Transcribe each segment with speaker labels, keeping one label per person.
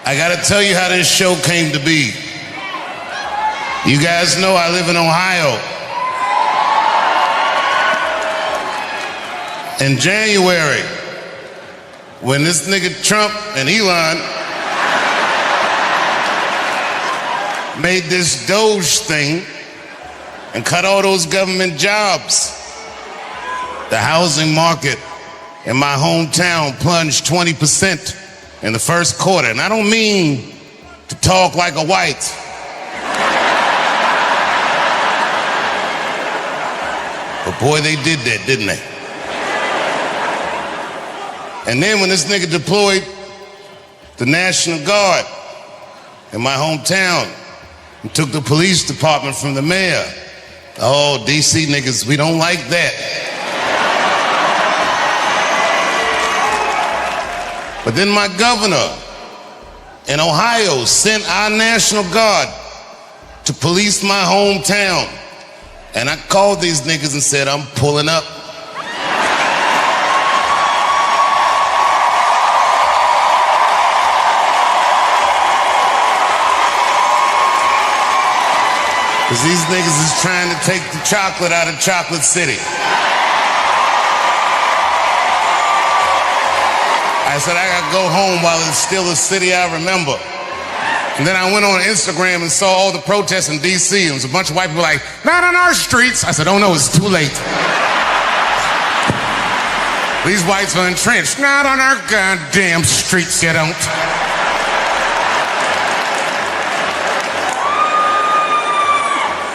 Speaker 1: I gotta tell you how this show came to be. You guys know I live in Ohio. In January, when this nigga Trump and Elon made this Doge thing and cut all those government jobs, the housing market in my hometown plunged 20% in the first quarter. And I don't mean to talk like a white. But boy, they did that, didn't they? And then when this nigga deployed the National Guard in my hometown and took the police department from the mayor, oh, DC niggas, we don't like that. But then my governor in Ohio sent our National Guard to police my hometown. And I called these niggas and said, I'm pulling up. Because these niggas is trying to take the chocolate out of Chocolate City. I said, I gotta go home while it's still a city I remember. And then I went on Instagram and saw all the protests in DC, and there was a bunch of white people like, not on our streets. I said, oh no, it's too late. These whites are entrenched. Not on our goddamn streets, you don't.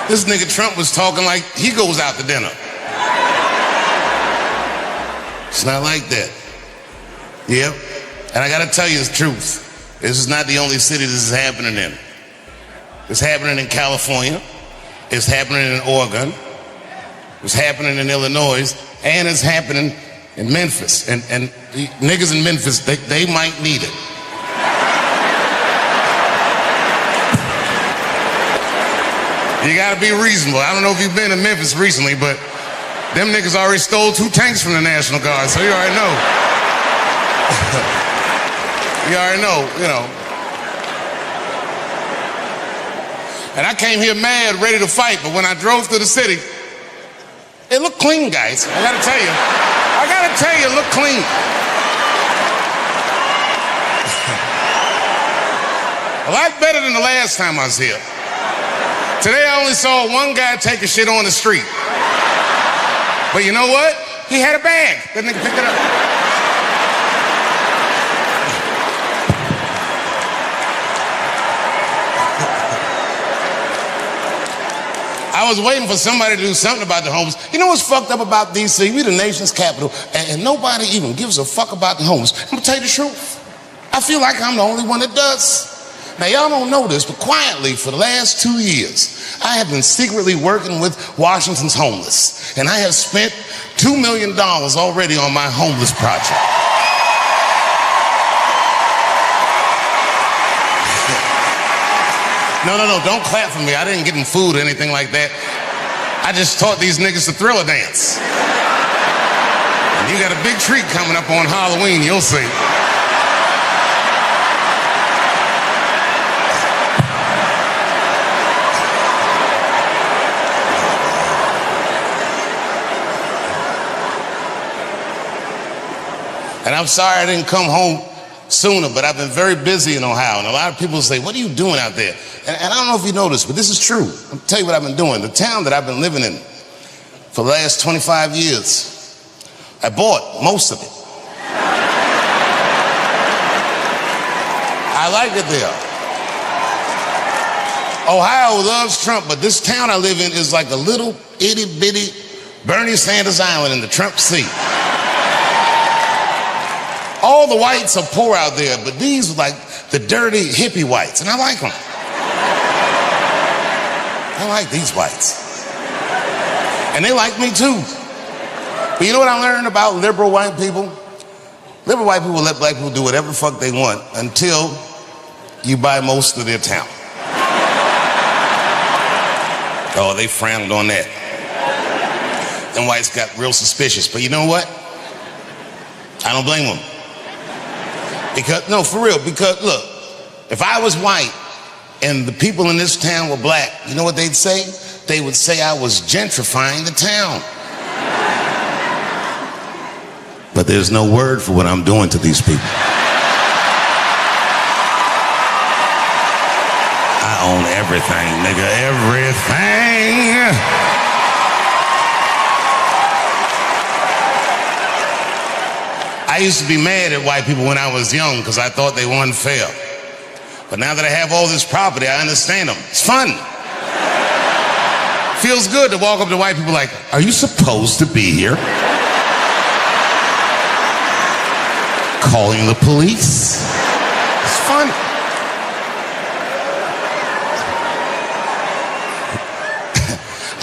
Speaker 1: This nigga Trump was talking like he goes out to dinner. It's not like that. Yep. And I gotta tell you the truth. This is not the only city this is happening in. It's happening in California. It's happening in Oregon. It's happening in Illinois. And it's happening in Memphis. And the niggas in Memphis, they might need it. You gotta be reasonable. I don't know if you've been to Memphis recently, but them niggas already stole 2 tanks from the National Guard, so you already know. You already know, you know. And I came here mad, ready to fight, but when I drove through the city, it looked clean, guys. I gotta tell you, it looked clean. A lot better than the last time I was here. Today I only saw one guy take a shit on the street. But you know what? He had a bag. That nigga picked it up. I was waiting for somebody to do something about the homeless. You know what's fucked up about DC? We the nation's capital, and nobody even gives a fuck about the homeless. I'm gonna tell you the truth. I feel like I'm the only one that does. Now, y'all don't know this, but quietly for the last 2 years, I have been secretly working with Washington's homeless, and I have spent $2 million already on my homeless project. No, don't clap for me. I didn't get them food or anything like that. I just taught these niggas to Thriller dance. And you got a big treat coming up on Halloween, you'll see. And I'm sorry I didn't come home sooner, but I've been very busy in Ohio. And a lot of people say, what are you doing out there? And I don't know if you know this, but this is true. I'll tell you what I've been doing. The town that I've been living in for the last 25 years, I bought most of it. I like it there. Ohio loves Trump, but this town I live in is like a little itty bitty Bernie Sanders Island in the Trump Sea. All the whites are poor out there, but these are like the dirty hippie whites, and I like them. I like these whites. And they like me too. But you know what I learned about liberal white people? Liberal white people let black people do whatever the fuck they want until you buy most of their town. Oh, they frowned on that. Them whites got real suspicious, but you know what? I don't blame them. Because, no, for real, because look, if I was white and the people in this town were black, you know what they'd say? They would say I was gentrifying the town. But there's no word for what I'm doing to these people. I own everything, nigga, everything. I used to be mad at white people when I was young because I thought they were unfair. But now that I have all this property, I understand them. It's fun. Feels good to walk up to white people like, are you supposed to be here? Calling the police. It's fun.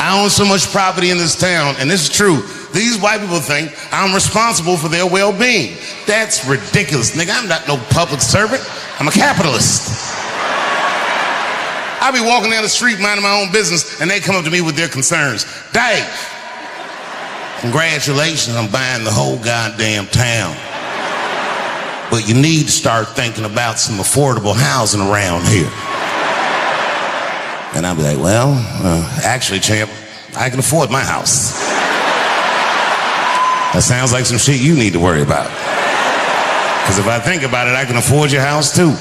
Speaker 1: I own so much property in this town, and this is true. These white people think I'm responsible for their well-being. That's ridiculous, nigga. I'm not no public servant. I'm a capitalist. I be walking down the street minding my own business, and they come up to me with their concerns. Dave, congratulations on buying the whole goddamn town. But you need to start thinking about some affordable housing around here. And I'll be like, well, actually, champ, I can afford my house. That sounds like some shit you need to worry about. Because if I think about it, I can afford your house too.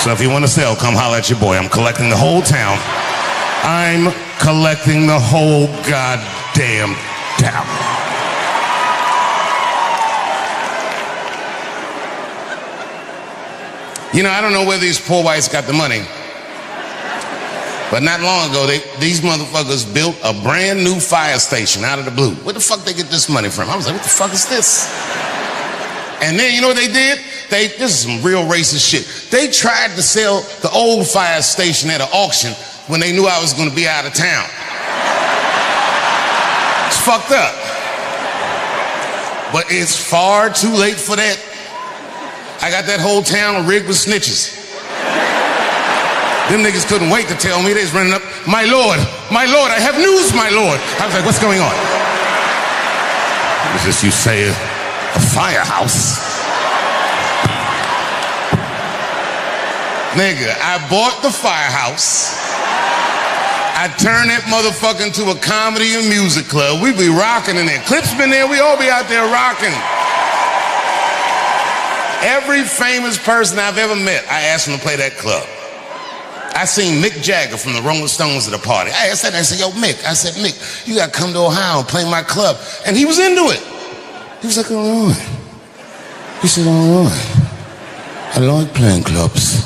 Speaker 1: So if you want to sell, come holler at your boy. I'm collecting the whole town. I'm collecting the whole goddamn town. You know, I don't know where these poor whites got the money. But not long ago, these motherfuckers built a brand new fire station out of the blue. Where the fuck they get this money from? I was like, what the fuck is this? And then, you know what they did? This is some real racist shit. They tried to sell the old fire station at an auction when they knew I was going to be out of town. It's fucked up. But it's far too late for that. I got that whole town rigged with snitches. Them niggas couldn't wait to tell me. They was running up, my lord, I have news, my lord. I was like, what's going on? It was just, you say, a firehouse. Nigga, I bought the firehouse. I turned that motherfucker into a comedy and music club. We be rocking in there. Clip's been there, we all be out there rocking. Every famous person I've ever met, I asked them to play that club. I seen Mick Jagger from the Rolling Stones at a party. I asked that, I said, yo, Mick. I said, Mick, you gotta come to Ohio and play my club. And he was into it. He was like, all right. He said, all right. I like playing clubs.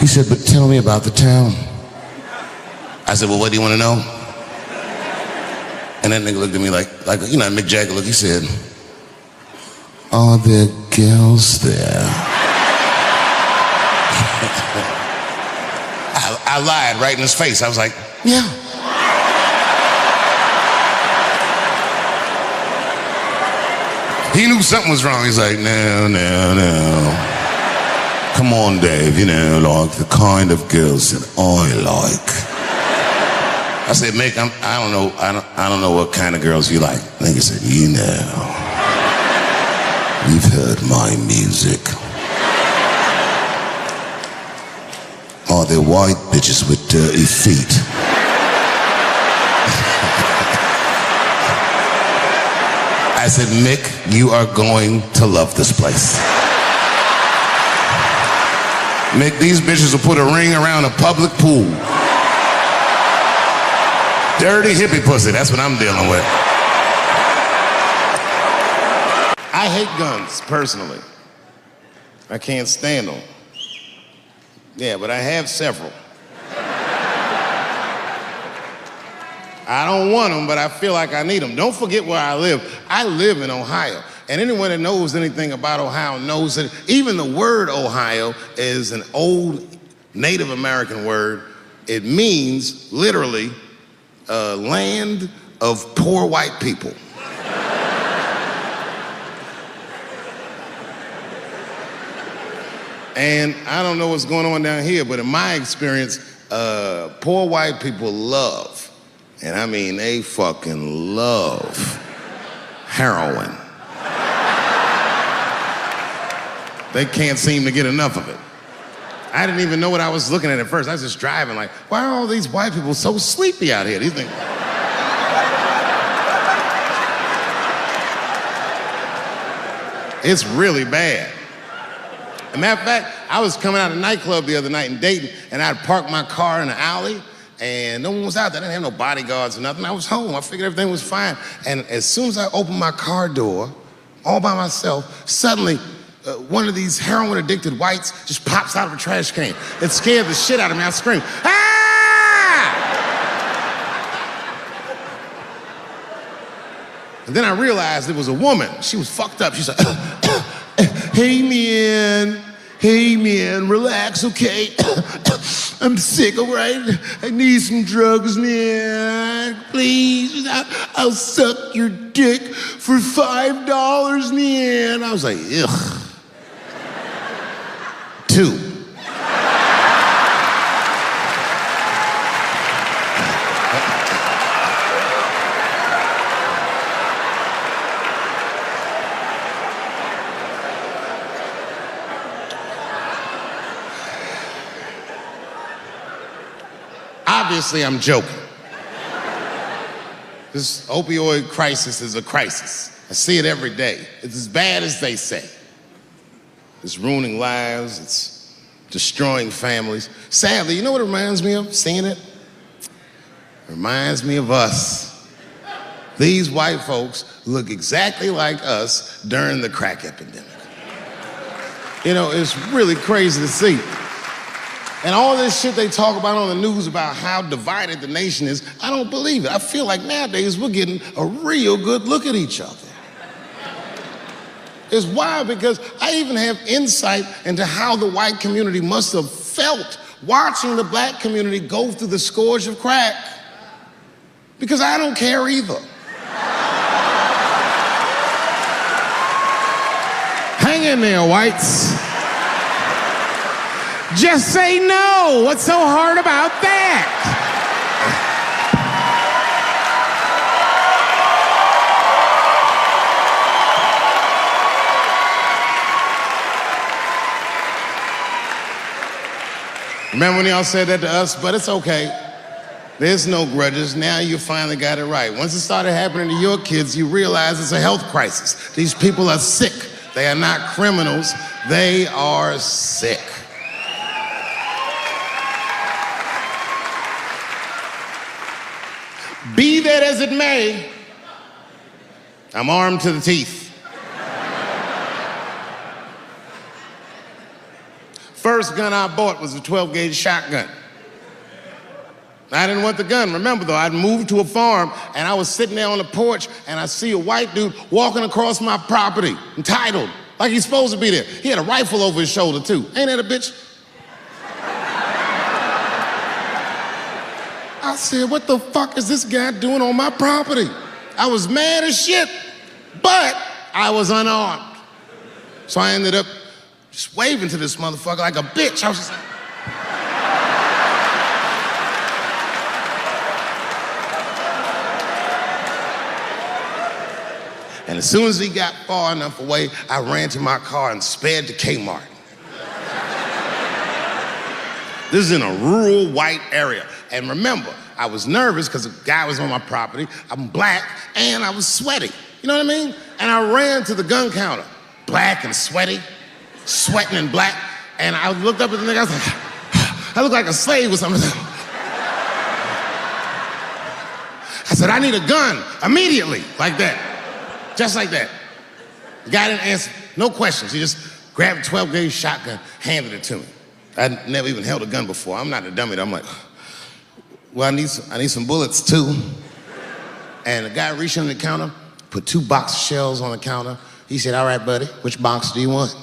Speaker 1: He said, but tell me about the town. I said, well, what do you want to know? And that nigga looked at me like you know, Mick Jagger look. He said, are there girls there? I lied right in his face. I was like, yeah. He knew something was wrong. He's like, no. Come on, Dave, you know, like the kind of girls that I like. I said, Mick, I don't know what kind of girls you like. And he said, you know, you've heard my music. Are there white bitches with dirty feet? I said, Mick, you are going to love this place. Mick, these bitches will put a ring around a public pool. Dirty hippie pussy, that's what I'm dealing with. I hate guns, personally. I can't stand them. Yeah, but I have several. I don't want them, but I feel like I need them. Don't forget where I live. I live in Ohio. And anyone that knows anything about Ohio knows that even the word Ohio is an old Native American word. It means, literally, land of poor white people. And I don't know what's going on down here, but in my experience, poor white people love, and I mean they fucking love, heroin. They can't seem to get enough of it. I didn't even know what I was looking at first. I was just driving like, why are all these white people so sleepy out here? These things. It's really bad. As a matter of fact, I was coming out of a nightclub the other night in Dayton, and I'd parked my car in the alley, and no one was out there. I didn't have no bodyguards or nothing. I was home. I figured everything was fine. And as soon as I opened my car door, all by myself, suddenly one of these heroin-addicted whites just pops out of a trash can. It scared the shit out of me. I screamed, "Ah!" And then I realized it was a woman. She was fucked up. She said, hey man, relax, okay? I'm sick, all right? I need some drugs, man. Please, I'll suck your dick for $5, man. I was like, ugh. 2. Obviously, I'm joking. This opioid crisis is a crisis. I see it every day. It's as bad as they say. It's ruining lives, it's destroying families. Sadly, you know what it reminds me of, seeing it? It reminds me of us. These white folks look exactly like us during the crack epidemic. You know, it's really crazy to see. And all this shit they talk about on the news about how divided the nation is, I don't believe it. I feel like nowadays we're getting a real good look at each other. It's wild because I even have insight into how the white community must have felt watching the black community go through the scourge of crack. Because I don't care either. Hang in there, whites. Just say no. What's so hard about that? Remember when y'all said that to us? But it's okay. There's no grudges. Now you finally got it right. Once it started happening to your kids, you realize it's a health crisis. These people are sick. They are not criminals. They are sick. Be that as it may, I'm armed to the teeth. First gun I bought was a 12-gauge shotgun. I didn't want the gun. Remember though, I'd moved to a farm and I was sitting there on the porch and I see a white dude walking across my property, entitled, like he's supposed to be there. He had a rifle over his shoulder too. Ain't that a bitch? I said, what the fuck is this guy doing on my property? I was mad as shit, but I was unarmed. So I ended up just waving to this motherfucker like a bitch. I was just like, and as soon as he got far enough away, I ran to my car and sped to Kmart. This is in a rural white area. And remember, I was nervous because the guy was on my property, I'm black, and I was sweaty. You know what I mean? And I ran to the gun counter, black and sweaty, sweating and black, and I looked up at the nigga, I was like, I look like a slave or something. I said, I need a gun immediately, like that, just like that. The guy didn't answer, no questions. He just grabbed a 12-gauge shotgun, handed it to me. I'd never even held a gun before. I'm not a dummy. I'm like, well, I need some bullets too. And the guy reached under the counter, put 2 box shells on the counter. He said, all right, buddy, which box do you want?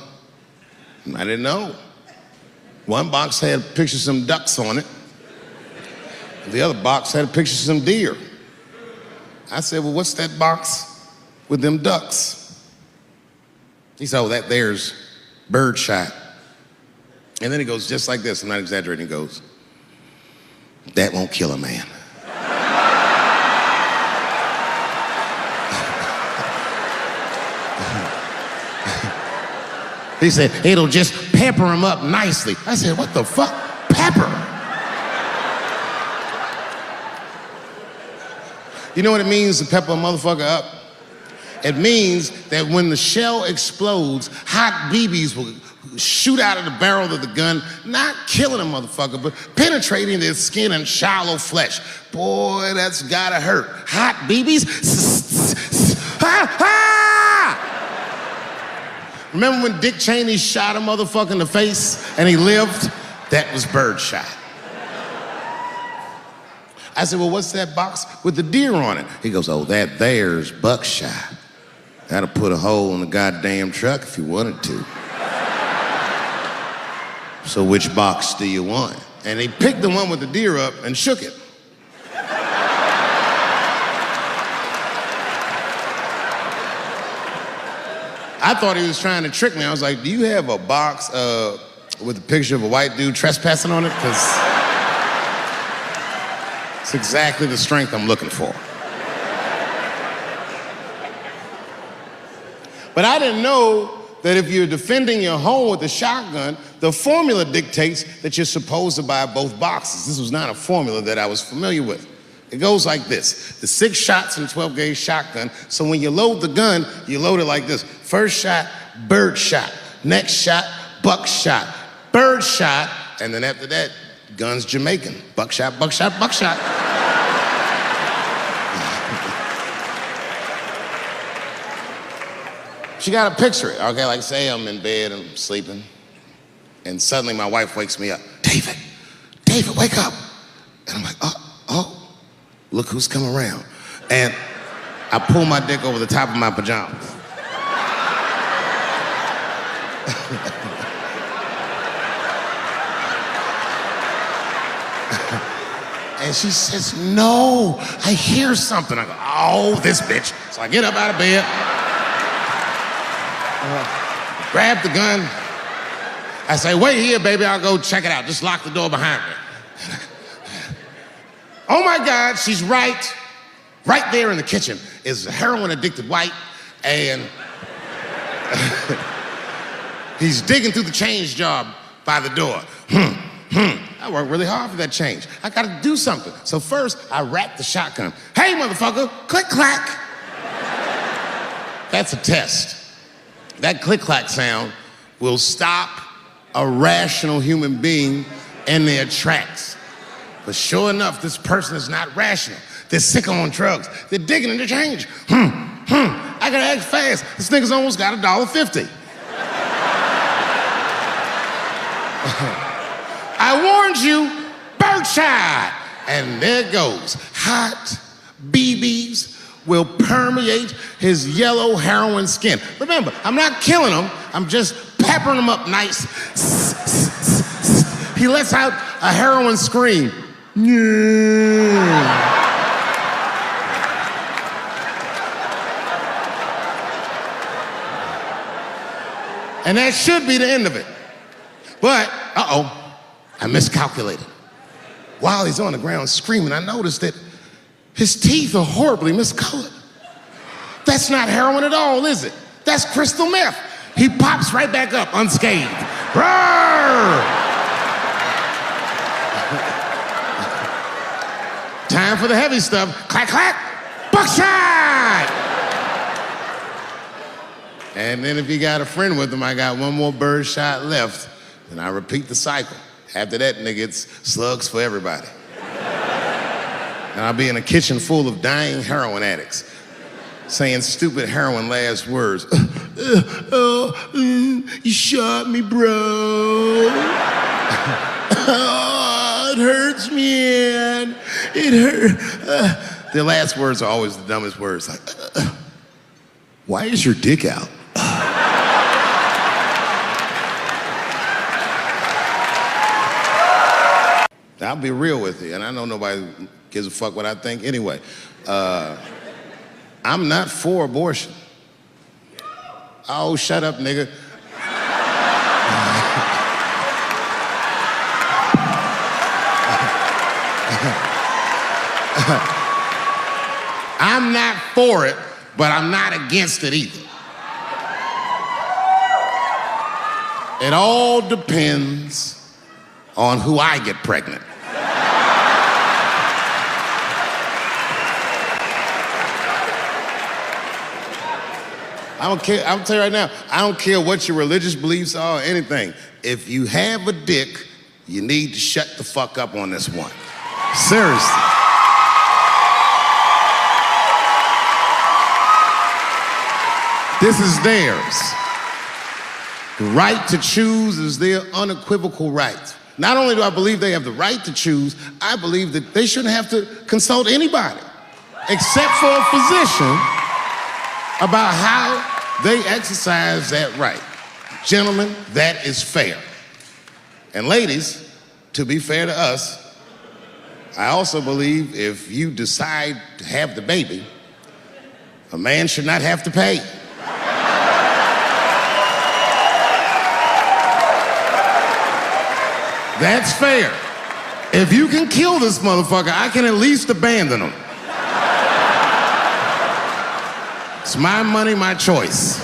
Speaker 1: And I didn't know. One box had a picture of some ducks on it. The other box had a picture of some deer. I said, well, what's that box with them ducks? He said, oh, that there's birdshot. And then he goes just like this, I'm not exaggerating, he goes, that won't kill a man. He said, it'll just pepper him up nicely. I said, what the fuck? Pepper? You know what it means to pepper a motherfucker up? It means that when the shell explodes, hot BBs will shoot out of the barrel of the gun, not killing a motherfucker, but penetrating their skin and shallow flesh. Boy, that's gotta hurt. Hot BBs? Remember when Dick Cheney shot a motherfucker in the face and he lived? That was birdshot. I said, well, what's that box with the deer on it? He goes, oh, that there's buckshot. That'll put a hole in the goddamn truck if you wanted to. So which box do you want? And he picked the one with the deer up and shook it. I thought he was trying to trick me. I was like, do you have a box with a picture of a white dude trespassing on it? Because it's exactly the strength I'm looking for. But I didn't know that if you're defending your home with a shotgun, the formula dictates that you're supposed to buy both boxes. This was not a formula that I was familiar with. It goes like this. The 6 shots in a 12-gauge shotgun, so when you load the gun, you load it like this. First shot, bird shot. Next shot, buck shot. Bird shot, and then after that, gun's Jamaican. Buckshot, buckshot, buckshot. You gotta picture it, okay? Like say I'm in bed and I'm sleeping, and suddenly my wife wakes me up. David, wake up. And I'm like, oh, look who's come around. And I pull my dick over the top of my pajamas. And she says, no, I hear something. I go, oh, this bitch. So I get up out of bed, grab the gun. I say, wait here, baby, I'll go check it out. Just lock the door behind me. Oh my God, she's right there in the kitchen is a heroin-addicted white, and he's digging through the change jar by the door. I worked really hard for that change. I gotta do something. So first, I wrap the shotgun. Hey, motherfucker, click, clack. That's a test. That click-clack sound will stop a rational human being in their tracks. But sure enough, this person is not rational. They're sick on drugs. They're digging in the change. I gotta act fast. This nigga's almost got $1.50. I warned you, birdshot. And there it goes. Hot BBs will permeate his yellow heroin skin. Remember, I'm not killing him. I'm just peppering him up nice. He lets out a heroin scream. And that should be the end of it. But, I miscalculated. While he's on the ground screaming, I noticed that his teeth are horribly miscolored. That's not heroin at all, is it? That's crystal meth. He pops right back up unscathed. Roar! Time for the heavy stuff. Clack, clack, buckshot! And then if you got a friend with him, I got one more bird shot left, and I repeat the cycle. After that, nigga, it's slugs for everybody. And I'll be in a kitchen full of dying heroin addicts, saying stupid heroin last words. You shot me, bro. It hurts, man. It hurt. Their last words are always the dumbest words. Like, why is your dick out? I'll be real with you, and I know nobody gives a fuck what I think anyway. I'm not for abortion. Oh, shut up, nigga. I'm not for it, but I'm not against it either. It all depends on who I get pregnant. I don't care, I'll tell you right now, I don't care what your religious beliefs are or anything. If you have a dick, you need to shut the fuck up on this one. Seriously. This is theirs. The right to choose is their unequivocal right. Not only do I believe they have the right to choose, I believe that they shouldn't have to consult anybody except for a physician about how they exercise that right. Gentlemen, that is fair. And ladies, to be fair to us, I also believe if you decide to have the baby, a man should not have to pay. That's fair. If you can kill this motherfucker, I can at least abandon him. It's my money, my choice.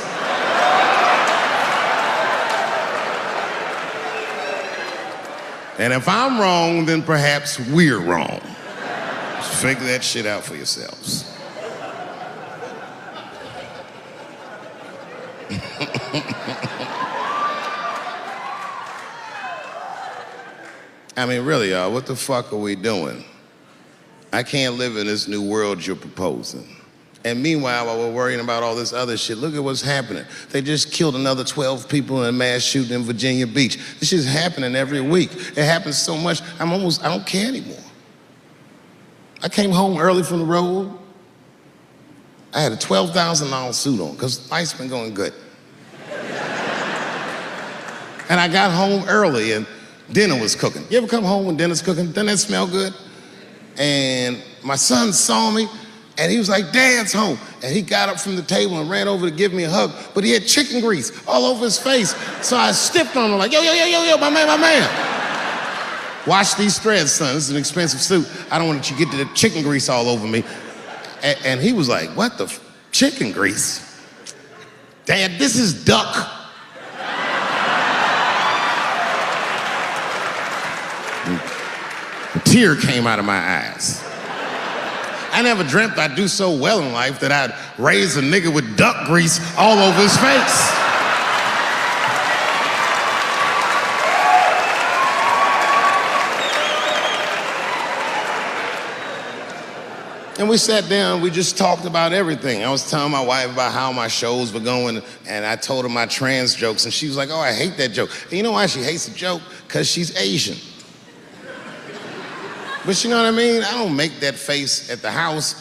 Speaker 1: And if I'm wrong, then perhaps we're wrong. Just figure that shit out for yourselves. I mean, really, y'all, what the fuck are we doing? I can't live in this new world you're proposing. And meanwhile, while we're worrying about all this other shit, look at what's happening. They just killed another 12 people in a mass shooting in Virginia Beach. This shit's happening every week. It happens so much, I don't care anymore. I came home early from the road. I had a $12,000 suit on, because life's been going good. And I got home early, and dinner was cooking. You ever come home when dinner's cooking? Doesn't that smell good? And my son saw me, and he was like, Dad's home. And he got up from the table and ran over to give me a hug, but he had chicken grease all over his face. So I stepped on him like, yo, my man. Wash these threads, son. This is an expensive suit. I don't want you to get the chicken grease all over me. And he was like, what the chicken grease? Dad, this is duck. A tear came out of my eyes. I never dreamt I'd do so well in life that I'd raise a nigga with duck grease all over his face. And we sat down, we just talked about everything. I was telling my wife about how my shows were going, and I told her my trans jokes, and she was like, oh, I hate that joke. And you know why she hates the joke? Because she's Asian. But you know what I mean? I don't make that face at the house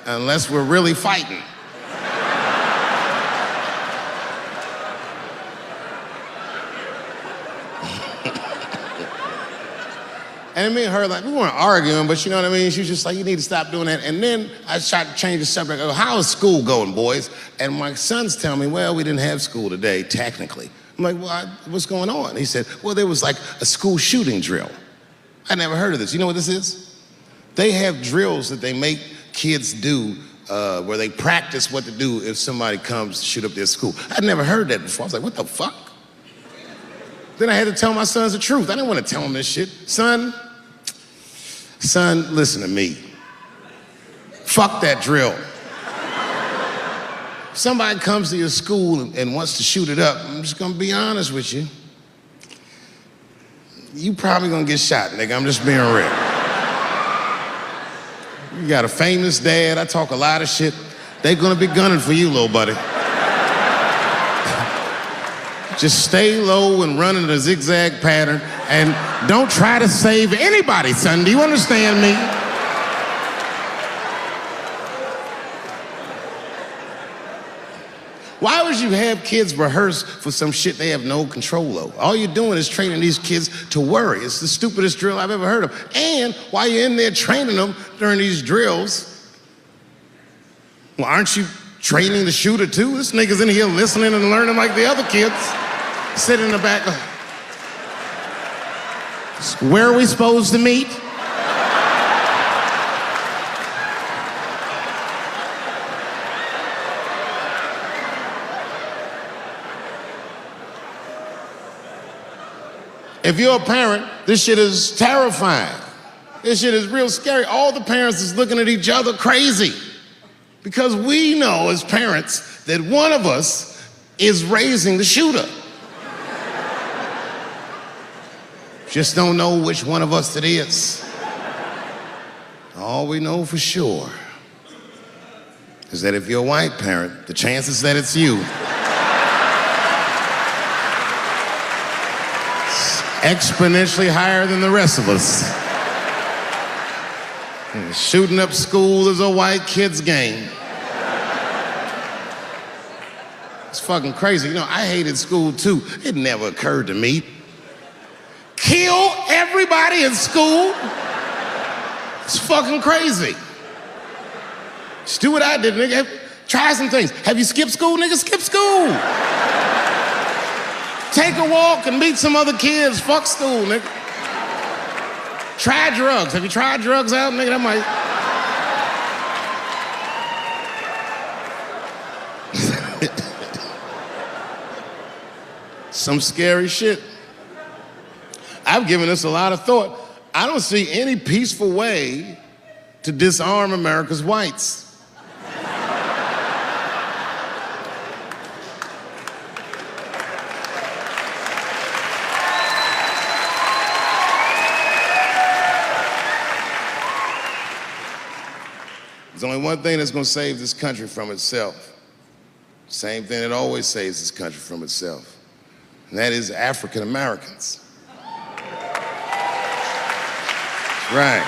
Speaker 1: unless we're really fighting. And me and her, like, we weren't arguing, but you know what I mean? She was just like, you need to stop doing that. And then I tried to change the subject. I go, how is school going, boys? And my sons tell me, well, we didn't have school today, technically. I'm like, well, what's going on? He said, well, there was like a school shooting drill. I never heard of this. You know what this is? They have drills that they make kids do where they practice what to do if somebody comes to shoot up their school. I'd never heard that before. I was like, what the fuck? Then I had to tell my sons the truth. I didn't want to tell them this shit. Son, listen to me. Fuck that drill. If somebody comes to your school and wants to shoot it up, I'm just gonna be honest with you. You probably gonna get shot, nigga. I'm just being real. You got a famous dad. I talk a lot of shit. They gonna be gunning for you, little buddy. Just stay low and run in a zigzag pattern and don't try to save anybody, son. Do you understand me? Why would you have kids rehearse for some shit they have no control over? All you're doing is training these kids to worry. It's the stupidest drill I've ever heard of. And while you're in there training them during these drills, well, aren't you training the shooter too? This nigga's in here listening and learning like the other kids. Sitting in the back. Where are we supposed to meet? If you're a parent, this shit is terrifying. This shit is real scary. All the parents is looking at each other crazy. Because we know as parents that one of us is raising the shooter. Just don't know which one of us it is. All we know for sure is that if you're a white parent, the chances that it's you exponentially higher than the rest of us. Shooting up school is a white kid's game. It's fucking crazy. You know, I hated school too. It never occurred to me. Kill everybody in school? It's fucking crazy. Just do what I did, nigga. Try some things. Have you skipped school, nigga? Skip school. Take a walk and meet some other kids. Fuck school, nigga. Try drugs. Have you tried drugs out, nigga? That might... Some scary shit. I've given this a lot of thought. I don't see any peaceful way to disarm America's whites. There's only one thing that's going to save this country from itself. Same thing that always saves this country from itself. And that is African Americans. Right.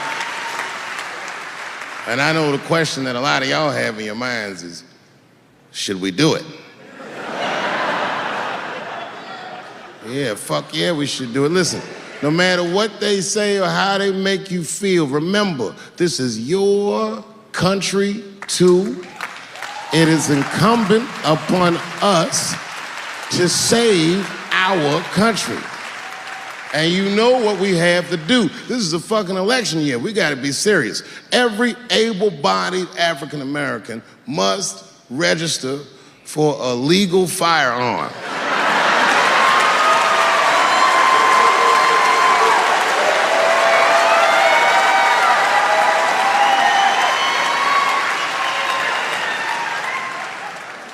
Speaker 1: And I know the question that a lot of y'all have in your minds is, should we do it? Yeah, fuck yeah, we should do it. Listen, no matter what they say or how they make you feel, remember, this is your country too. It is incumbent upon us to save our country. And you know what we have to do. This is a fucking election year. We gotta be serious. Every able-bodied African American must register for a legal firearm.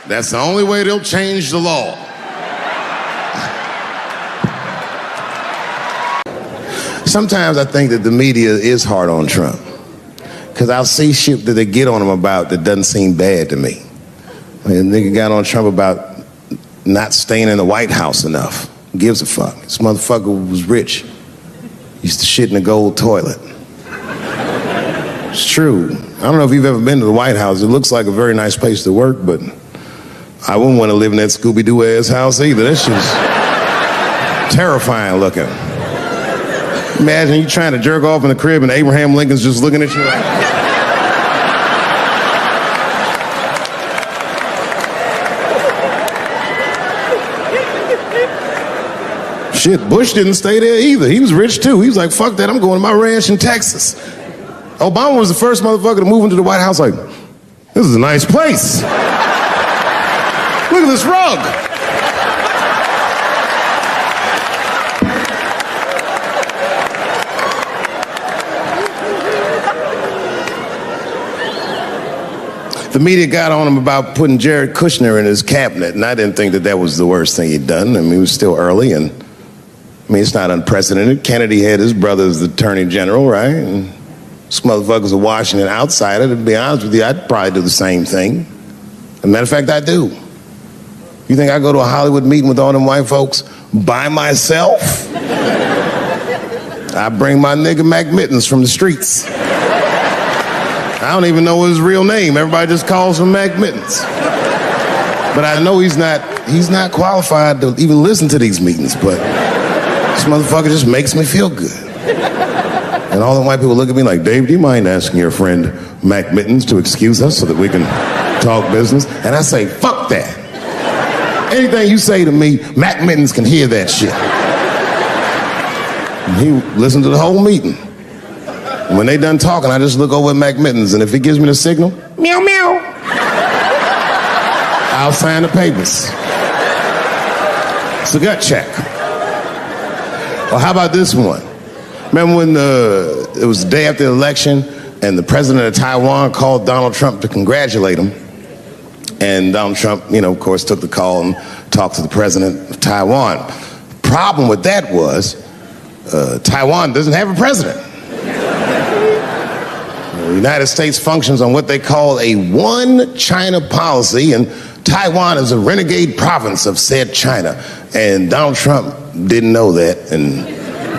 Speaker 1: That's the only way they'll change the law. Sometimes I think that the media is hard on Trump, because I'll see shit that they get on him about that doesn't seem bad to me. I mean, the nigga got on Trump about not staying in the White House enough. Who gives a fuck? This motherfucker was rich. Used to shit in a gold toilet. It's true. I don't know if you've ever been to the White House. It looks like a very nice place to work, but I wouldn't want to live in that Scooby-Doo ass house either. That shit's terrifying looking. Imagine you trying to jerk off in the crib and Abraham Lincoln's just looking at you like... Shit, Bush didn't stay there either. He was rich too. He was like, fuck that, I'm going to my ranch in Texas. Obama was the first motherfucker to move into the White House like, this is a nice place. Look at this rug. The media got on him about putting Jared Kushner in his cabinet, and I didn't think that that was the worst thing he'd done. I mean, it was still early, and I mean, it's not unprecedented. Kennedy had his brother as the attorney general, right? And this motherfucker's a Washington outsider. To be honest with you, I'd probably do the same thing. As a matter of fact, I do. You think I go to a Hollywood meeting with all them white folks by myself? I bring my nigga Mac Mittens from the streets. I don't even know his real name. Everybody just calls him Mac Mittens. But I know he's not qualified to even listen to these meetings, but this motherfucker just makes me feel good. And all the white people look at me like, Dave, do you mind asking your friend Mac Mittens to excuse us so that we can talk business? And I say, fuck that. Anything you say to me, Mac Mittens can hear that shit. And he listened to the whole meeting. And when they done talking, I just look over at Mac Mittens, and if he gives me the signal, meow, meow, I'll sign the papers. It's a gut check. Or how about this one? Remember when it was the day after the election and the president of Taiwan called Donald Trump to congratulate him? And Donald Trump, of course, took the call and talked to the president of Taiwan. Problem with that was Taiwan doesn't have a president. The United States functions on what they call a one China policy, and Taiwan is a renegade province of said China. And Donald Trump didn't know that and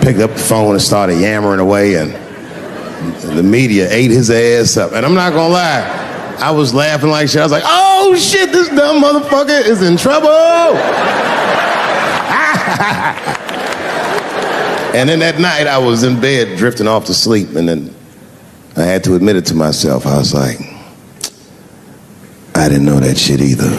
Speaker 1: picked up the phone and started yammering away, and the media ate his ass up. And I'm not gonna lie, I was laughing like shit. I was like, oh shit, this dumb motherfucker is in trouble. And then that night I was in bed drifting off to sleep, and then I had to admit it to myself. I was like, I didn't know that shit either.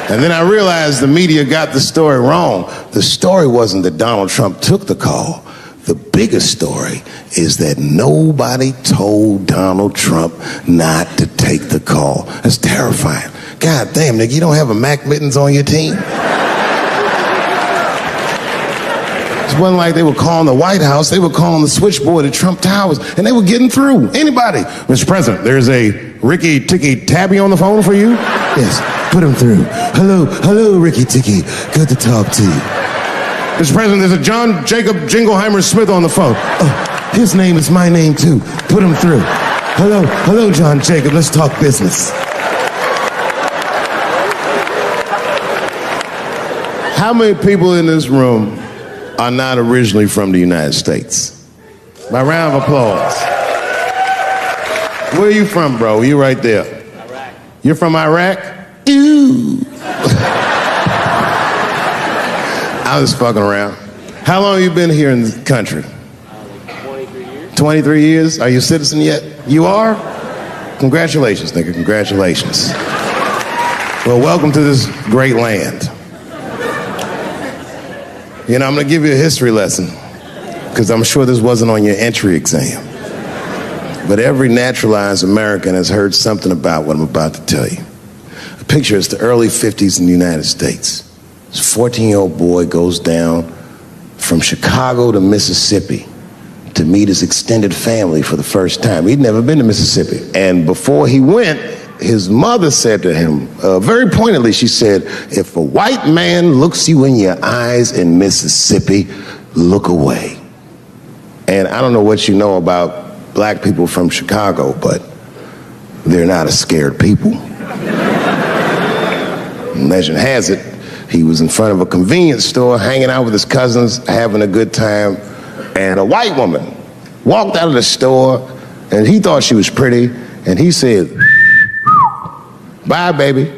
Speaker 1: And then I realized the media got the story wrong. The story wasn't that Donald Trump took the call. The biggest story is that nobody told Donald Trump not to take the call. That's terrifying. God damn, nigga, you don't have a Mac Mittens on your team? It wasn't like they were calling the White House. They were calling the switchboard at Trump Towers, and they were getting through. Anybody. Mr. President, there's a Ricky Ticky Tabby on the phone for you? Yes, put him through. Hello, Ricky Ticky. Good to talk to you. Mr. President, there's a John Jacob Jingleheimer Smith on the phone. Oh, his name is my name, too. Put him through. Hello, John Jacob. Let's talk business. How many people in this room are not originally from the United States? By round of applause. Where are you from, bro? You right there. Iraq. You're from Iraq? Ew. I was fucking around. How long have you been here in the country?
Speaker 2: 23 years.
Speaker 1: 23 years? Are you a citizen yet? You are? Congratulations, nigga. Congratulations. Well, welcome to this great land. I'm going to give you a history lesson, because I'm sure this wasn't on your entry exam. But every naturalized American has heard something about what I'm about to tell you. Picture it's the early 50s in the United States. This 14-year-old boy goes down from Chicago to Mississippi to meet his extended family for the first time. He'd never been to Mississippi. And before he went, his mother said to him, very pointedly, she said, if a white man looks you in your eyes in Mississippi, look away. And I don't know what you know about black people from Chicago, but they're not a scared people. Legend has it, he was in front of a convenience store, hanging out with his cousins, having a good time, and a white woman walked out of the store, and he thought she was pretty, and he said, bye, baby.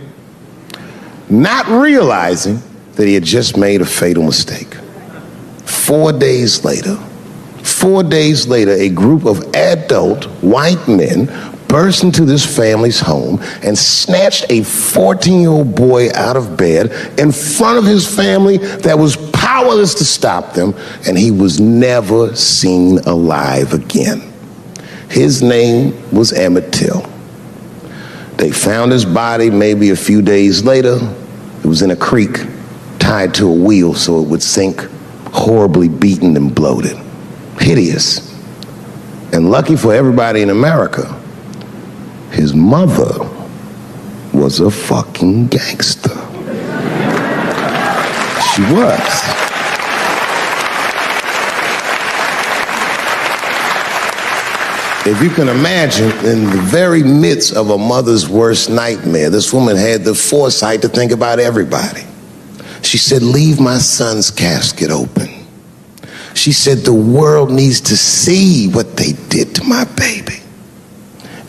Speaker 1: Not realizing that he had just made a fatal mistake. 4 days later, a group of adult white men burst into this family's home and snatched a 14-year-old boy out of bed in front of his family that was powerless to stop them, and he was never seen alive again. His name was Emmett Till. They found his body maybe a few days later. It was in a creek, tied to a wheel so it would sink, horribly beaten and bloated. Hideous. And lucky for everybody in America, his mother was a fucking gangster. She was. If you can imagine, in the very midst of a mother's worst nightmare, this woman had the foresight to think about everybody. She said, leave my son's casket open. She said, the world needs to see what they did to my baby.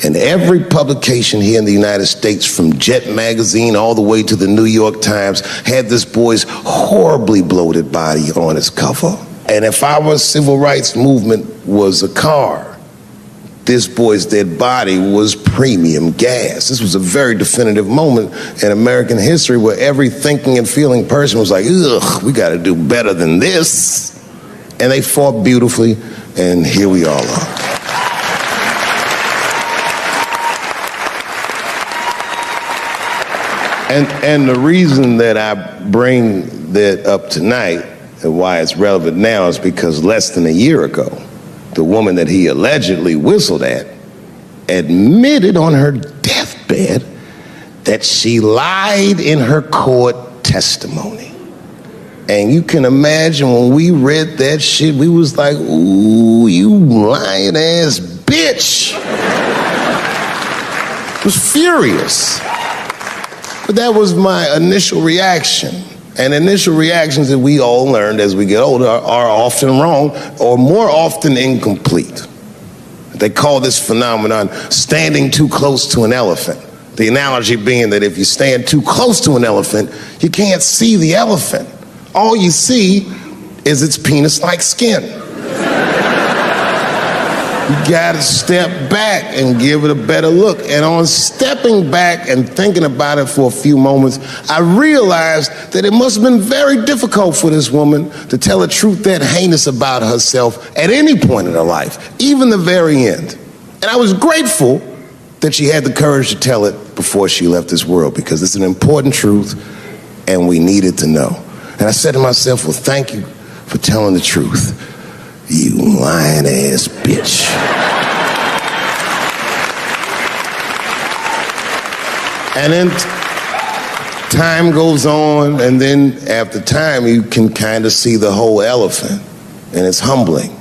Speaker 1: And every publication here in the United States, from Jet Magazine all the way to the New York Times, had this boy's horribly bloated body on its cover. And if our civil rights movement was a car, this boy's dead body was premium gas. This was a very definitive moment in American history where every thinking and feeling person was like, ugh, we got to do better than this. And they fought beautifully, and here we all are.
Speaker 3: And the reason that I bring that up tonight and why it's relevant now is because less than a year ago, the woman that he allegedly whistled at admitted on her deathbed that she lied in her court testimony. And you can imagine when we read that shit, we was like, ooh, you lying ass bitch. I was furious. But that was my initial reaction. And initial reactions that we all learned as we get older are often wrong or more often incomplete. They call this phenomenon standing too close to an elephant. The analogy being that if you stand too close to an elephant, you can't see the elephant. All you see is its penis-like skin. You gotta step back and give it a better look. And on stepping back and thinking about it for a few moments, I realized that it must have been very difficult for this woman to tell a truth that heinous about herself at any point in her life, even the very end. And I was grateful that she had the courage to tell it before she left this world, because it's an important truth and we needed to know. And I said to myself, well, thank you for telling the truth. You lying ass bitch. And then time goes on, and then after time, you can kind of see the whole elephant. And it's humbling,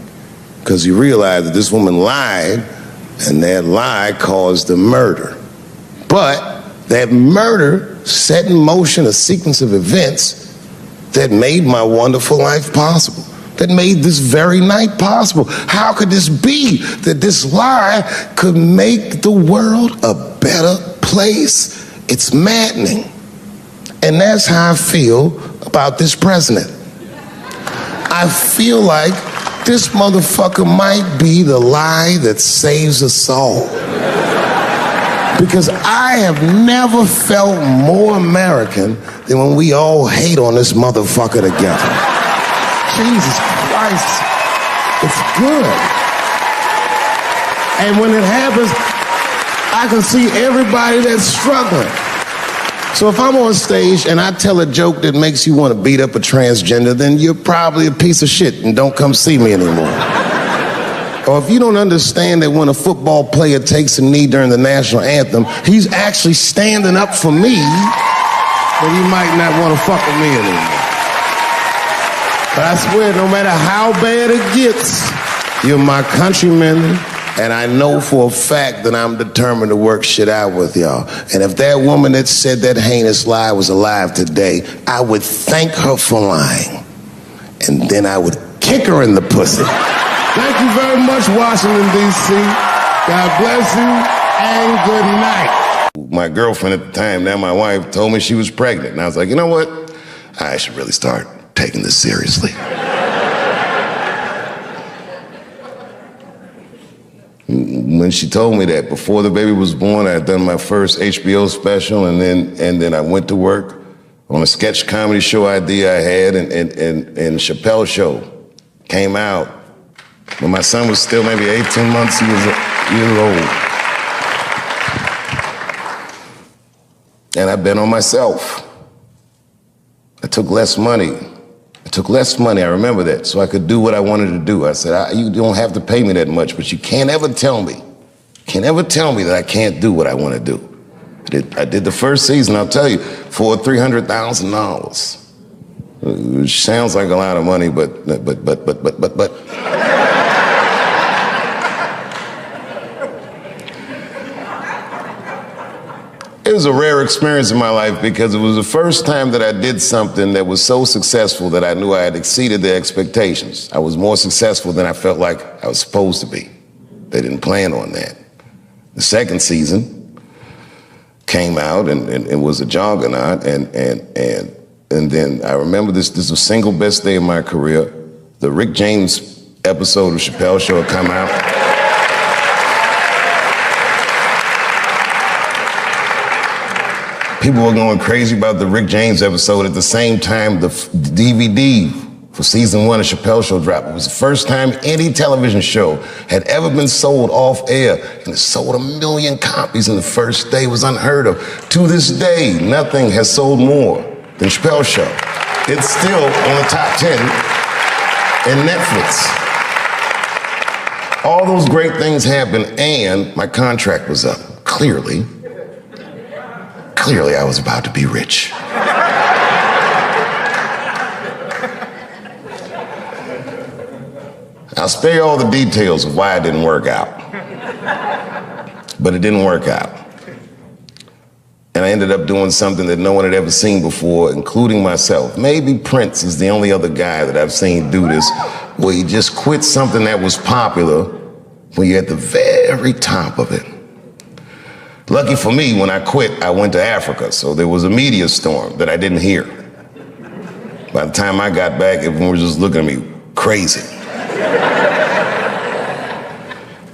Speaker 3: because you realize that this woman lied, and that lie caused the murder. But that murder set in motion a sequence of events that made my wonderful life possible, that made this very night possible. How could this be that this lie could make the world a better place? It's maddening. And that's how I feel about this president. I feel like this motherfucker might be the lie that saves us all. Because I have never felt more American than when we all hate on this motherfucker together. Jesus Christ, it's good. And when it happens, I can see everybody that's struggling. So if I'm on stage and I tell a joke that makes you want to beat up a transgender, then you're probably a piece of shit and don't come see me anymore. Or if you don't understand that when a football player takes a knee during the national anthem, he's actually standing up for me, then you might not want to fuck with me anymore. But I swear, no matter how bad it gets, you're my countrymen, and I know for a fact that I'm determined to work shit out with y'all. And if that woman that said that heinous lie was alive today, I would thank her for lying. And then I would kick her in the pussy. Thank you very much, Washington, D.C. God bless you, and good night. My girlfriend at the time, now my wife, told me she was pregnant. And I was like, you know what? I should really start taking this seriously. When she told me that, before the baby was born, I had done my first HBO special, and then I went to work on a sketch comedy show idea I had, and Chappelle show came out. When my son was still maybe 18 months, he was a year old. And I bet on myself. I took less money. I remember that, so I could do what I wanted to do. I said, you don't have to pay me that much, but you can't ever tell me that I can't do what I want to do. I did the first season, I'll tell you, for $300,000. Which sounds like a lot of money, but. It was a rare experience in my life because it was the first time that I did something that was so successful that I knew I had exceeded their expectations. I was more successful than I felt like I was supposed to be. They didn't plan on that. The second season came out and was a juggernaut, and then I remember this was the single best day of my career. The Rick James episode of Chappelle Show had come out. People were going crazy about the Rick James episode. At the same time, the DVD for season 1 of Chappelle Show dropped. It was the first time any television show had ever been sold off air, and it sold 1 million copies in the first day. It was unheard of. To this day, nothing has sold more than Chappelle Show. It's still on the top 10 in Netflix. All those great things happened, and my contract was up. Clearly, I was about to be rich. I'll spare you all the details of why it didn't work out. But it didn't work out. And I ended up doing something that no one had ever seen before, including myself. Maybe Prince is the only other guy that I've seen do this, where he just quit something that was popular when you're at the very top of it. Lucky for me, when I quit, I went to Africa, so there was a media storm that I didn't hear. By the time I got back, everyone was just looking at me crazy.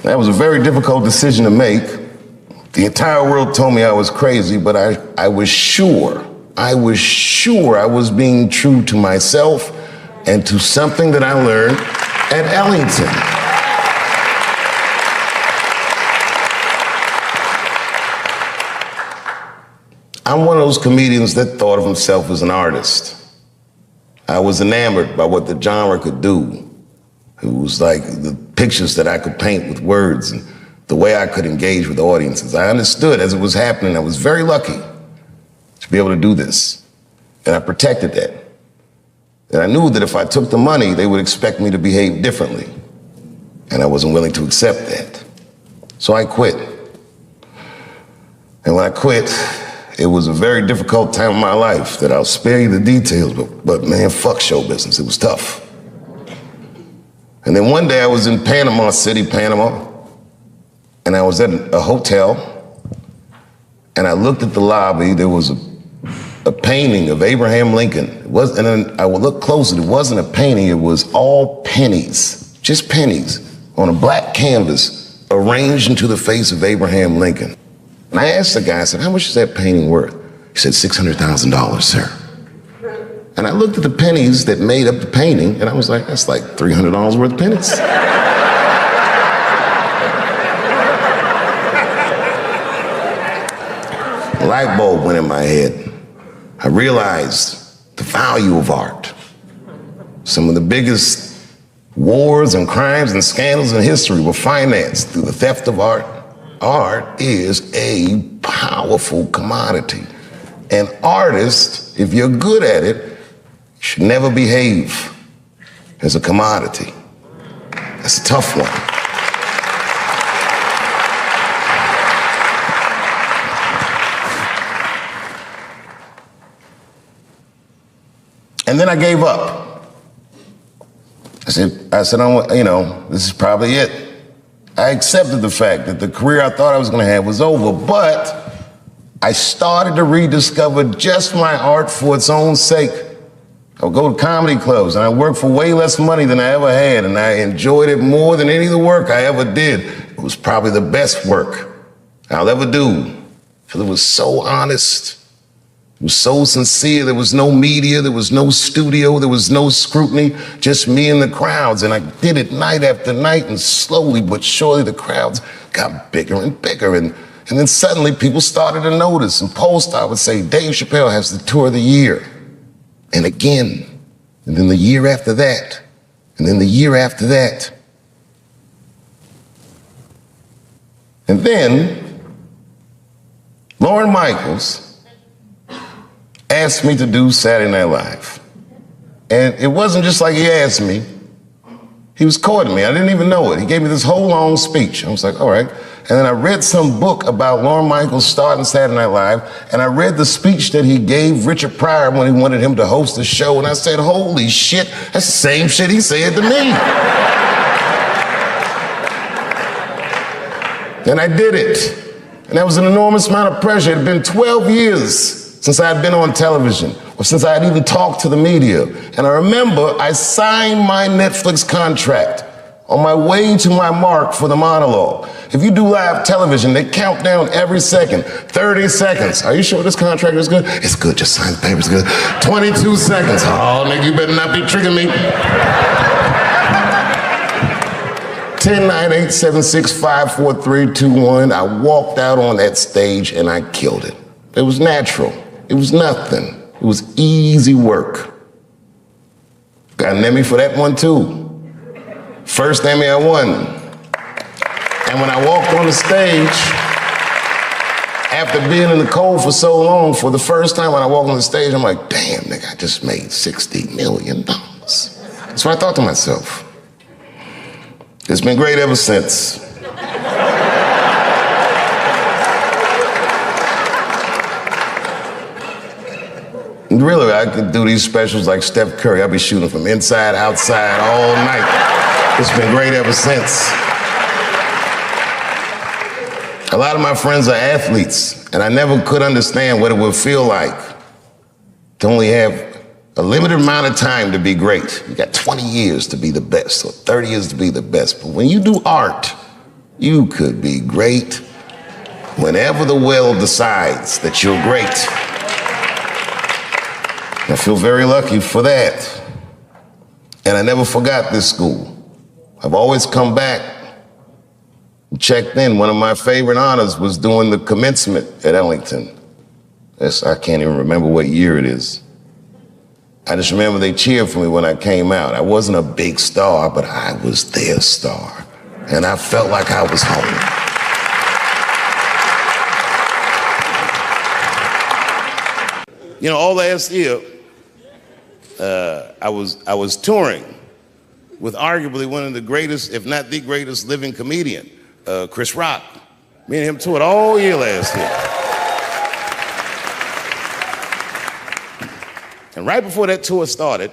Speaker 3: That was a very difficult decision to make. The entire world told me I was crazy, but I was sure I was being true to myself and to something that I learned at Ellington. I'm one of those comedians that thought of himself as an artist. I was enamored by what the genre could do. It was like the pictures that I could paint with words and the way I could engage with audiences. I understood as it was happening. I was very lucky to be able to do this. And I protected that. And I knew that if I took the money, they would expect me to behave differently. And I wasn't willing to accept that. So I quit. And when I quit, it was a very difficult time in my life that I'll spare you the details, but man, fuck show business. It was tough. And then one day I was in Panama City, Panama, and I was at a hotel, and I looked at the lobby. There was a painting of Abraham Lincoln. And then I would look closer. It wasn't a painting. It was all pennies, just pennies, on a black canvas arranged into the face of Abraham Lincoln. And I asked the guy, I said, how much is that painting worth? He said, $600,000, sir. And I looked at the pennies that made up the painting, and I was like, that's like $300 worth of pennies. A light bulb went in my head. I realized the value of art. Some of the biggest wars and crimes and scandals in history were financed through the theft of art. Art is a powerful commodity. And artists, if you're good at it, should never behave as a commodity. That's a tough one. And then I gave up. I said, this is probably it. I accepted the fact that the career I thought I was gonna have was over, but I started to rediscover just my art for its own sake. I would go to comedy clubs, and I worked for way less money than I ever had, and I enjoyed it more than any of the work I ever did. It was probably the best work I'll ever do, because it was so honest. It was so sincere. There was no media, there was no studio, there was no scrutiny, just me and the crowds. And I did it night after night, and slowly but surely the crowds got bigger and bigger. And then suddenly people started to notice, and Polestar would say, Dave Chappelle has the tour of the year. And again, and then the year after that, and then the year after that. And then Lorne Michaels asked me to do Saturday Night Live. And it wasn't just like he asked me. He was courting me. I didn't even know it. He gave me this whole long speech. I was like, all right. And then I read some book about Lorne Michaels starting Saturday Night Live, and I read the speech that he gave Richard Pryor when he wanted him to host the show, and I said, holy shit, that's the same shit he said to me. And I did it. And that was an enormous amount of pressure. It had been 12 years since I had been on television, or since I had even talked to the media. And I remember I signed my Netflix contract on my way to my mark for the monologue. If you do live television, they count down every second. 30 seconds. Are you sure this contract is good? It's good, just sign the paper, it's good. 22 seconds. Oh, nigga, you better not be tricking me. 10, 9, 8, 7, 6, 5, 4, 3, 2, 1. I walked out on that stage and I killed it. It was natural. It was nothing. It was easy work. Got an Emmy for that one too. First Emmy I won. And when I walked on the stage, after being in the cold for so long, for the first time when I walked on the stage, I'm like, damn, nigga, I just made $60 million. That's what I thought to myself. It's been great ever since. Really, I could do these specials like Steph Curry. I'll be shooting from inside, outside, all night. It's been great ever since. A lot of my friends are athletes, and I never could understand what it would feel like to only have a limited amount of time to be great. You got 20 years to be the best, or 30 years to be the best. But when you do art, you could be great whenever the will decides that you're great. I feel very lucky for that. And I never forgot this school. I've always come back and checked in. One of my favorite honors was doing the commencement at Ellington. I can't even remember what year it is. I just remember they cheered for me when I came out. I wasn't a big star, but I was their star. And I felt like I was home.
Speaker 1: You know, all last year, I was touring with arguably one of the greatest, if not the greatest, living comedian, Chris Rock. Me and him toured all year last year. And right before that tour started,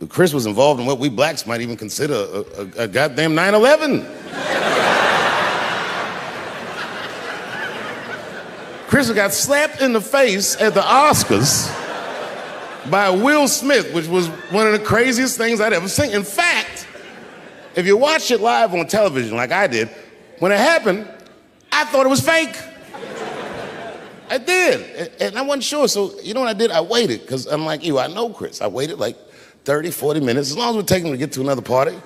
Speaker 1: Chris was involved in what we blacks might even consider a goddamn 9/11. Chris got slapped in the face at the Oscars by Will Smith, which was one of the craziest things I'd ever seen. In fact, if you watch it live on television like I did, when it happened, I thought it was fake. I did, and I wasn't sure, so you know what I did? I waited, because I'm like you, I know Chris. I waited like 30, 40 minutes, as long as it would take him to get to another party.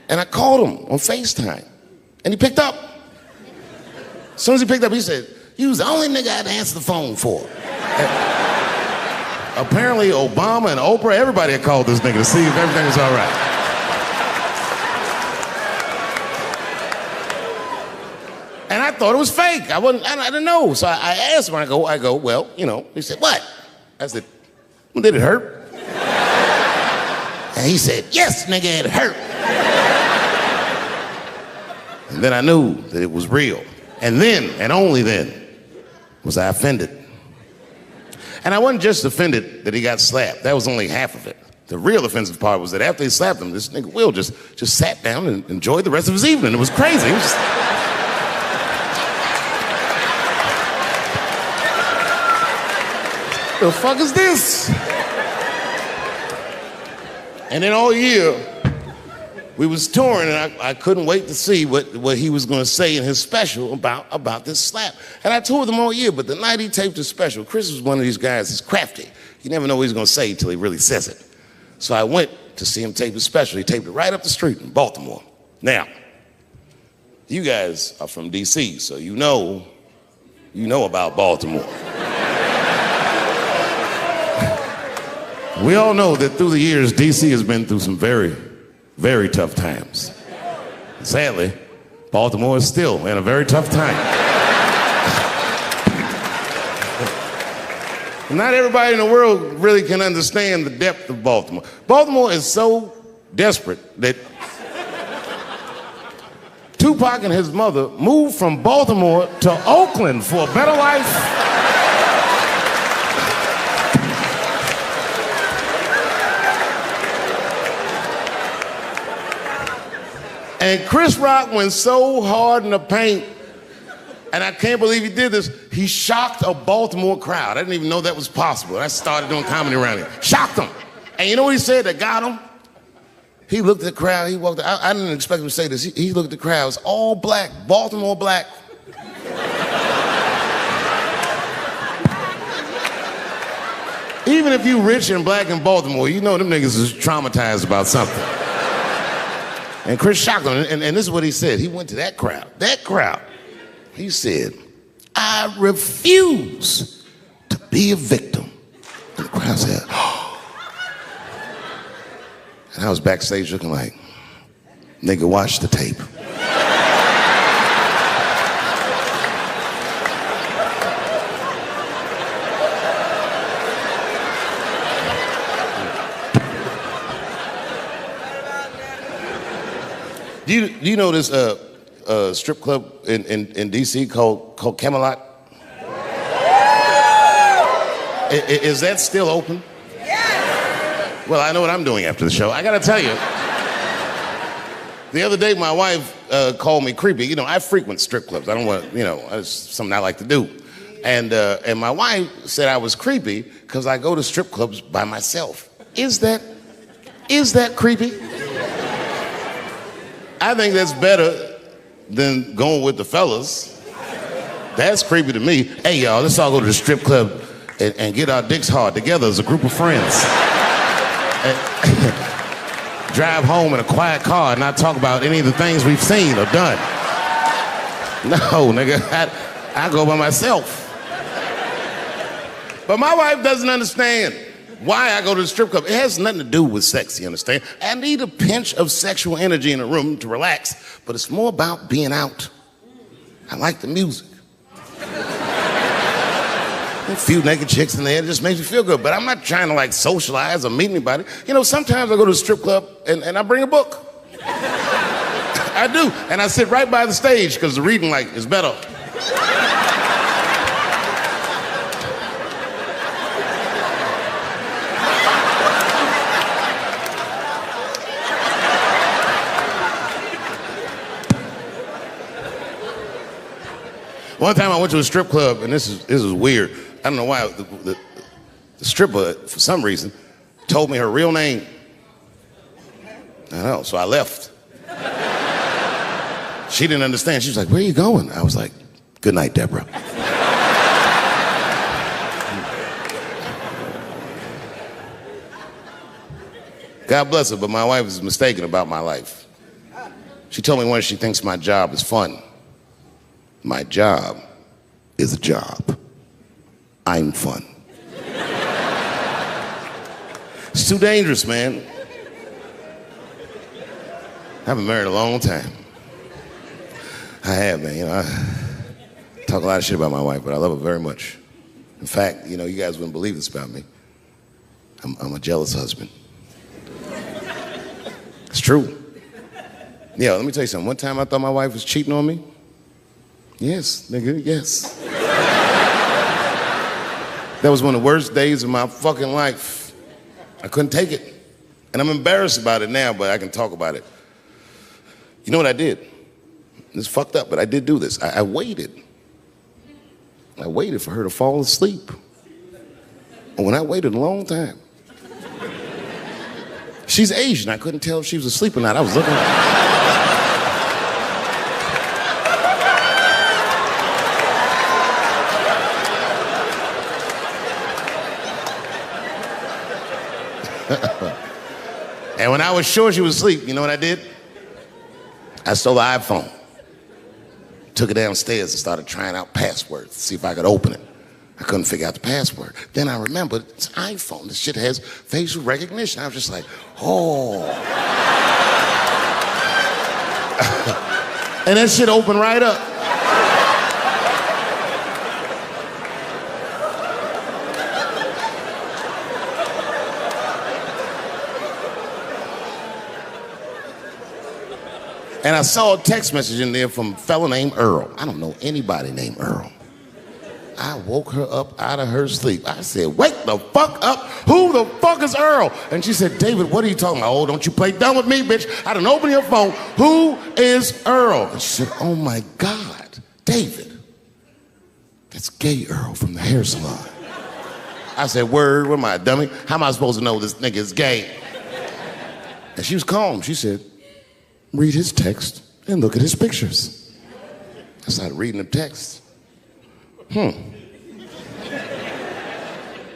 Speaker 1: And I called him on FaceTime, and he picked up. As soon as he picked up, he said, "You was the only nigga I had to answer the phone for." Apparently, Obama and Oprah, everybody had called this nigga to see if everything was all right. And I thought it was fake. I didn't know. So I asked him, I go, well, you know. He said, what? I said, well, did it hurt? And he said, yes, nigga, it hurt. And then I knew that it was real. And then, and only then, was I offended. And I wasn't just offended that he got slapped. That was only half of it. The real offensive part was that after he slapped him, this nigga Will just sat down and enjoyed the rest of his evening. It was crazy. It was just... The fuck is this? And then all year, we was touring, and I couldn't wait to see what he was going to say in his special about this slap. And I toured him all year, but the night he taped his special, Chris was one of these guys that's crafty. You never know what he's going to say until he really says it. So I went to see him tape his special. He taped it right up the street in Baltimore. Now, you guys are from D.C., so you know about Baltimore. We all know that through the years, D.C. has been through some very, very tough times. Sadly, Baltimore is still in a very tough time. Not everybody in the world really can understand the depth of Baltimore. Baltimore is so desperate that Tupac and his mother moved from Baltimore to Oakland for a better life. And Chris Rock went so hard in the paint, and I can't believe he did this, he shocked a Baltimore crowd. I didn't even know that was possible. I started doing comedy around here. Shocked them. And you know what he said that got him? He looked at the crowd, he walked out. I didn't expect him to say this. He looked at the crowd, it was all black, Baltimore black. Even if you rich and black in Baltimore, you know them niggas is traumatized about something. And Chris shocked him, and this is what he said. He went to that crowd. He said, I refuse to be a victim. And the crowd said, oh. And I was backstage looking like, nigga, watch the tape. Do you know this strip club in D.C. called Camelot? Is that still open? Yes. Well, I know what I'm doing after the show. I gotta tell you. The other day, my wife called me creepy. You know, I frequent strip clubs. I don't want, it's something I like to do. And my wife said I was creepy because I go to strip clubs by myself. Is that creepy? I think that's better than going with the fellas. That's creepy to me. Hey, y'all, let's all go to the strip club and get our dicks hard together as a group of friends. Drive home in a quiet car and not talk about any of the things we've seen or done. No, nigga, I go by myself. But my wife doesn't understand why I go to the strip club. It has nothing to do with sex, you understand? I need a pinch of sexual energy in a room to relax, but it's more about being out. I like the music. A few naked chicks in there, it just makes me feel good, but I'm not trying to like socialize or meet anybody. You know, sometimes I go to the strip club and I bring a book. I do, and I sit right by the stage because the reading light is better. One time I went to a strip club, and this is weird. I don't know why. The stripper, for some reason, told me her real name. I know, so I left. She didn't understand. She was like, where are you going? I was like, good night, Deborah. God bless her, but my wife is mistaken about my life. She told me once she thinks my job is fun. My job is a job. I'm fun. It's too dangerous, man. I've been married a long time. I have, man. I talk a lot of shit about my wife, but I love her very much. In fact, you guys wouldn't believe this about me. I'm a jealous husband. It's true. Yeah, let me tell you something. One time I thought my wife was cheating on me. Yes, nigga, yes. That was one of the worst days of my fucking life. I couldn't take it. And I'm embarrassed about it now, but I can talk about it. You know what I did? It's fucked up, but I did do this. I waited. I waited for her to fall asleep. And when I waited a long time, she's Asian. I couldn't tell if she was asleep or not. I was looking at her. And when I was sure she was asleep, you know what I did? I stole the iPhone, took it downstairs and started trying out passwords to see if I could open it. I couldn't figure out the password. Then I remembered it's iPhone. This shit has facial recognition. I was just like, oh. And that shit opened right up. And I saw a text message in there from a fella named Earl. I don't know anybody named Earl. I woke her up out of her sleep. I said, wake the fuck up. Who the fuck is Earl? And she said, David, what are you talking about? Oh, don't you play dumb with me, bitch. I done open your phone. Who is Earl? And she said, oh my God, David. That's gay Earl from the hair salon. I said, word, what am I, a dummy? How am I supposed to know this nigga is gay?
Speaker 3: And she was calm. She said, read his text and look at his pictures. I started reading the text.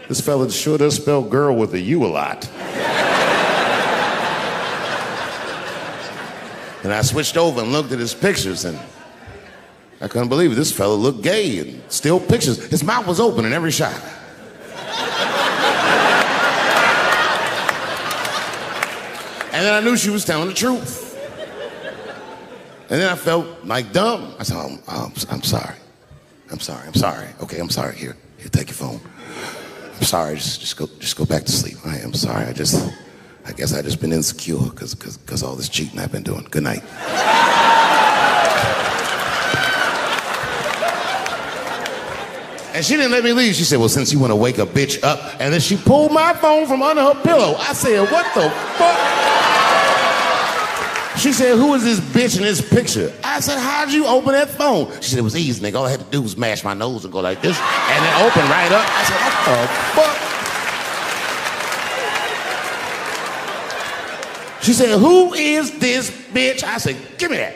Speaker 3: This fella sure does spell girl with a U a lot. And I switched over and looked at his pictures, and I couldn't believe it. This fella looked gay and still pictures. His mouth was open in every shot. And then I knew she was telling the truth. And then I felt like dumb. I said, I'm sorry. I'm sorry. Okay, I'm sorry. Here, take your phone. I'm sorry, just go back to sleep. I am sorry. I guess I just been insecure because all this cheating I've been doing. Good night. And she didn't let me leave. She said, well, since you want to wake a bitch up, and then she pulled my phone from under her pillow. I said, what the fuck? She said, who is this bitch in this picture? I said, how'd you open that phone? She said, it was easy, nigga. All I had to do was mash my nose and go like this, and then open right up. I said, what the fuck? She said, who is this bitch? I said, give me that.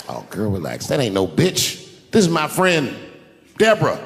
Speaker 3: Oh, girl, relax. That ain't no bitch. This is my friend, Deborah.